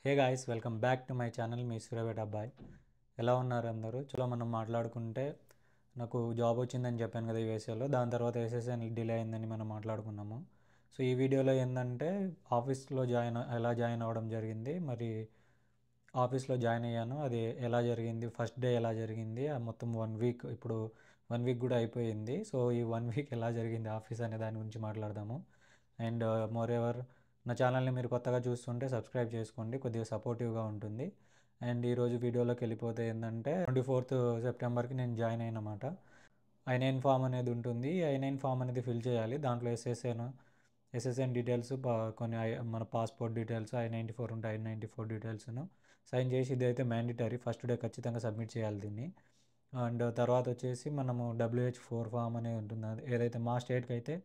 Hey guys, welcome back to my channel. మీ సూర్యపేట అబ్బాయి. ఎలా ఉన్నారు అందరూ? చలో మనం మాట్లాడుకుంటే, నాకు జాబ్ వచ్చిందని చెప్పాను కదా యూఎస్ఏలో. దాని తర్వాత ఎస్ఎస్ఎన్ డిలే అయిందని మనం మాట్లాడుకున్నాము. సో ఈ వీడియోలో ఏంటంటే ఆఫీస్లో ఎలా జాయిన్ అవ్వడం జరిగింది, మరి ఆఫీస్లో జాయిన్ అయ్యాను, అది ఎలా జరిగింది, ఫస్ట్ డే ఎలా జరిగింది, ఆ మొత్తం 1 వీక్, ఇప్పుడు 1 వీక్ కూడా అయిపోయింది. సో ఈ 1 వీక్ ఎలా జరిగింది ఆఫీస్ అనే దాని గురించి మాట్లాడదాము. అండ్ మోర్ ఎవర్, నా ఛానల్ని మీరు కొత్తగా చూస్తుంటే సబ్స్క్రైబ్ చేసుకోండి, కొద్దిగా సపోర్టివ్గా ఉంటుంది. అండ్ ఈరోజు వీడియోలోకి వెళ్ళిపోతే ఏంటంటే 24th సెప్టెంబర్కి నేను జాయిన్ అయినమాట. I9 ఫామ్ అనేది ఉంటుంది. I9 ఫామ్ అనేది ఫిల్ చేయాలి. దాంట్లో ఎస్ఎస్ఎన్ డీటెయిల్స్, కొన్ని మన పాస్పోర్ట్ డీటెయిల్స్, I94 ఉంటే I94 డీటెయిల్స్ను సైన్ చేసి, ఇదైతే మ్యాండేటరీ, ఫస్ట్ డే ఖచ్చితంగా సబ్మిట్ చేయాలి దీన్ని. అండ్ తర్వాత వచ్చేసి మనము WH4 ఫామ్ అనేది ఉంటుంది. అది ఏదైతే మా స్టేట్కి అయితే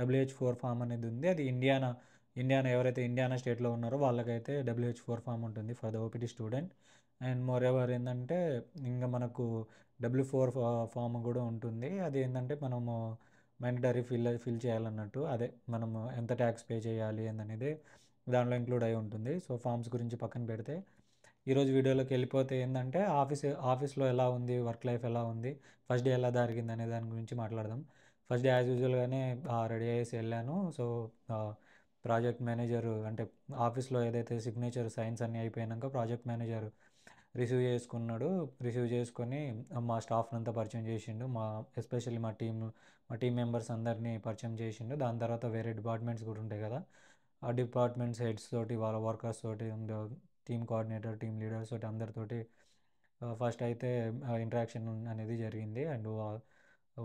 WH4 ఫామ్ అనేది ఉంది. అది ఇండియానా ఎవరైతే ఇండియానా స్టేట్లో ఉన్నారో వాళ్ళకైతే WH4 ఫామ్ ఉంటుంది for the OPT student. And more ever ఏంటంటే ఇంకా మనకు W4 ఫామ్ కూడా ఉంటుంది. అది ఏంటంటే మనము మ్యాండటరీ ఫిల్ చేయాలన్నట్టు, అదే మనము ఎంత ట్యాక్స్ పే చేయాలి అనేది దాంట్లో ఇంక్లూడ్ అయి ఉంటుంది. సో ఫామ్స్ గురించి పక్కన పెడితే ఈరోజు వీడియోలోకి వెళ్ళిపోతే ఏంటంటే ఆఫీస్లో ఎలా ఉంది, వర్క్ లైఫ్ ఎలా ఉంది, ఫస్ట్ డే ఎలా జరిగింది అనే దాని గురించి మాట్లాడదాం. ఫస్ట్ డే యాజ్ యూజువల్గానే రెడీ అయ్యేసి వెళ్ళాను. సో ప్రాజెక్ట్ మేనేజర్ అంటే ఆఫీస్లో ఏదైతే సిగ్నేచర్ సైన్స్ అన్నీ అయిపోయాక ప్రాజెక్ట్ మేనేజర్ రిసీవ్ చేసుకొని మా స్టాఫ్ని అంతా పరిచయం చేసిండు. ఎస్పెషల్లీ మా టీం మెంబర్స్ అందరినీ పరిచయం చేసిండు. దాని తర్వాత వేరే డిపార్ట్మెంట్స్ కూడా ఉంటాయి కదా, ఆ డిపార్ట్మెంట్స్ హెడ్స్ తోటి, వాళ్ళ వర్కర్స్ తోటి, టీమ్ కోఆర్డినేటర్, టీమ్ లీడర్స్ తోటి అందరితోటి ఫస్ట్ అయితే ఇంటరాక్షన్ అనేది జరిగింది. అండ్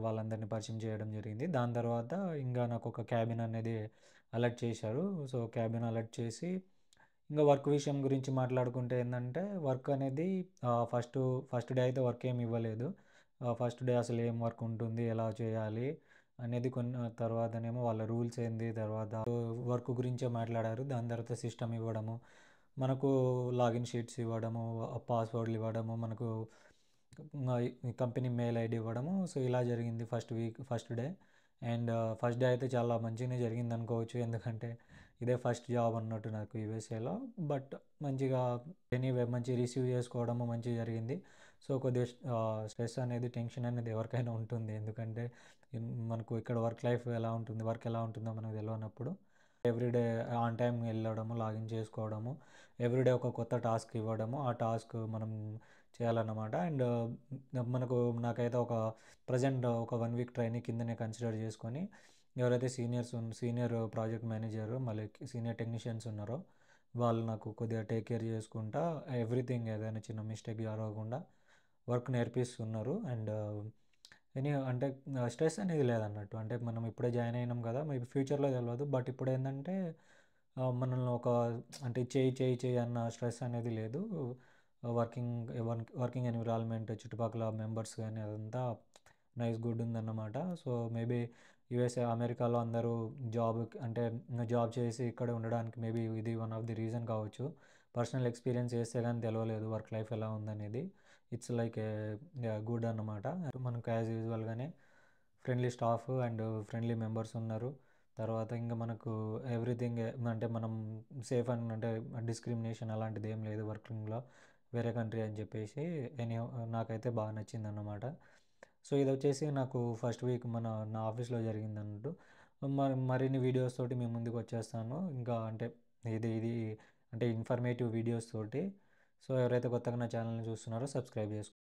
వాళ్ళందరినీ పరిచయం చేయడం జరిగింది. దాని తర్వాత ఇంకా నాకు ఒక క్యాబిన్ అనేది అలర్ట్ చేశారు. సో క్యాబిన్ అలర్ట్ చేసి ఇంకా వర్క్ విషయం గురించి మాట్లాడుకుంటే ఏంటంటే, వర్క్ అనేది ఫస్ట్ ఫస్ట్ డే అయితే వర్క్ ఏమి ఇవ్వలేదు. ఫస్ట్ డే అసలు ఏం వర్క్ ఉంటుంది, ఎలా చేయాలి అనేది కొన్ని తర్వాతనేమో వాళ్ళ రూల్స్ ఏంది, తర్వాత వర్క్ గురించే మాట్లాడారు. దాని తర్వాత సిస్టమ్ ఇవ్వడము, మనకు లాగిన్ షీట్స్ ఇవ్వడము, పాస్వర్డ్లు ఇవ్వడము, మనకు కంపెనీ మెయిల్ ఐడి ఇవ్వడము. సో ఇలా జరిగింది first day. And first day అయితే చాలా మంచిగానే జరిగింది అనుకోవచ్చు, ఎందుకంటే ఇదే ఫస్ట్ జాబ్ అన్నట్టు నాకు యూఎస్ఏలో. బట్ మంచిగా ఎనీవే మంచి రిసీవ్ చేసుకోవడము మంచిగా జరిగింది. సో కొద్దిగా స్ట్రెస్ అనేది, టెన్షన్ అనేది ఎవరికైనా ఉంటుంది, ఎందుకంటే మనకు ఇక్కడ వర్క్ ఎలా ఉంటుందో మనకు తెలియనప్పుడు. ఎవ్రీడే ఆన్ టైం వెళ్ళడము, లాగిన్ చేసుకోవడము, ఎవ్రీడే ఒక కొత్త టాస్క్ ఇవ్వడము, ఆ టాస్క్ మనం చేయాలన్నమాట. అండ్ నాకైతే ప్రజెంట్ ఒక 1 వీక్ ట్రైనింగ్ కిందనే కన్సిడర్ చేసుకొని, ఎవరైతే సీనియర్ ప్రాజెక్ట్ మేనేజర్, మళ్ళీ సీనియర్ టెక్నీషియన్స్ ఉన్నారో వాళ్ళు నాకు కొద్దిగా టేక్ కేర్ చేసుకుంటా, ఎవ్రీథింగ్ ఏదైనా చిన్న మిస్టేక్ జరగకుండా వర్క్ నేర్పిస్తున్నారు. అండ్ అంటే స్ట్రెస్ అనేది లేదన్నట్టు, అంటే మనం ఇప్పుడే జాయిన్ అయినాం కదా, మేబీ ఫ్యూచర్లో తెలియదు, బట్ ఇప్పుడు ఏంటంటే మనల్ని అంటే చేయి అన్న స్ట్రెస్ అనేది లేదు. వర్కింగ్ ఎన్విరాన్మెంట్, చుట్టుపక్కల మెంబర్స్ కానీ అదంతా గుడ్ ఉందన్నమాట. సో మేబీ అమెరికాలో అందరూ జాబ్ చేసి ఇక్కడే ఉండడానికి మేబీ ఇది వన్ ఆఫ్ ది రీజన్ కావచ్చు. పర్సనల్ ఎక్స్పీరియన్స్ చేస్తే కానీ తెలియలేదు వర్క్ లైఫ్ ఎలా ఉందనేది. ఇట్స్ లైక్ ఏ గుడ్ అన్నమాట. మనకు యాజ్ యూజువల్గానే friendly staff and friendly members ఉన్నారు. తర్వాత ఇంకా మనకు ఎవ్రీథింగ్, అంటే మనం సేఫ్ అంటే డిస్క్రిమినేషన్ అలాంటిది ఏం లేదు వర్కింగ్లో, వేరే కంట్రీ అని చెప్పేసి. నాకైతే బాగా నచ్చింది అన్నమాట. సో ఇది వచ్చేసి నాకు ఫస్ట్ వీక్ నా ఆఫీస్లో జరిగింది అన్నట్టు. మరిన్ని వీడియోస్ తోటి మేము ముందుకు వచ్చేస్తాను, ఇంకా అంటే ఇది అంటే ఇన్ఫర్మేటివ్ వీడియోస్ తోటి. సో ఎవరైతే కొత్తగా నా ఛానల్ని చూస్తున్నారో సబ్స్క్రైబ్ చేసుకోండి.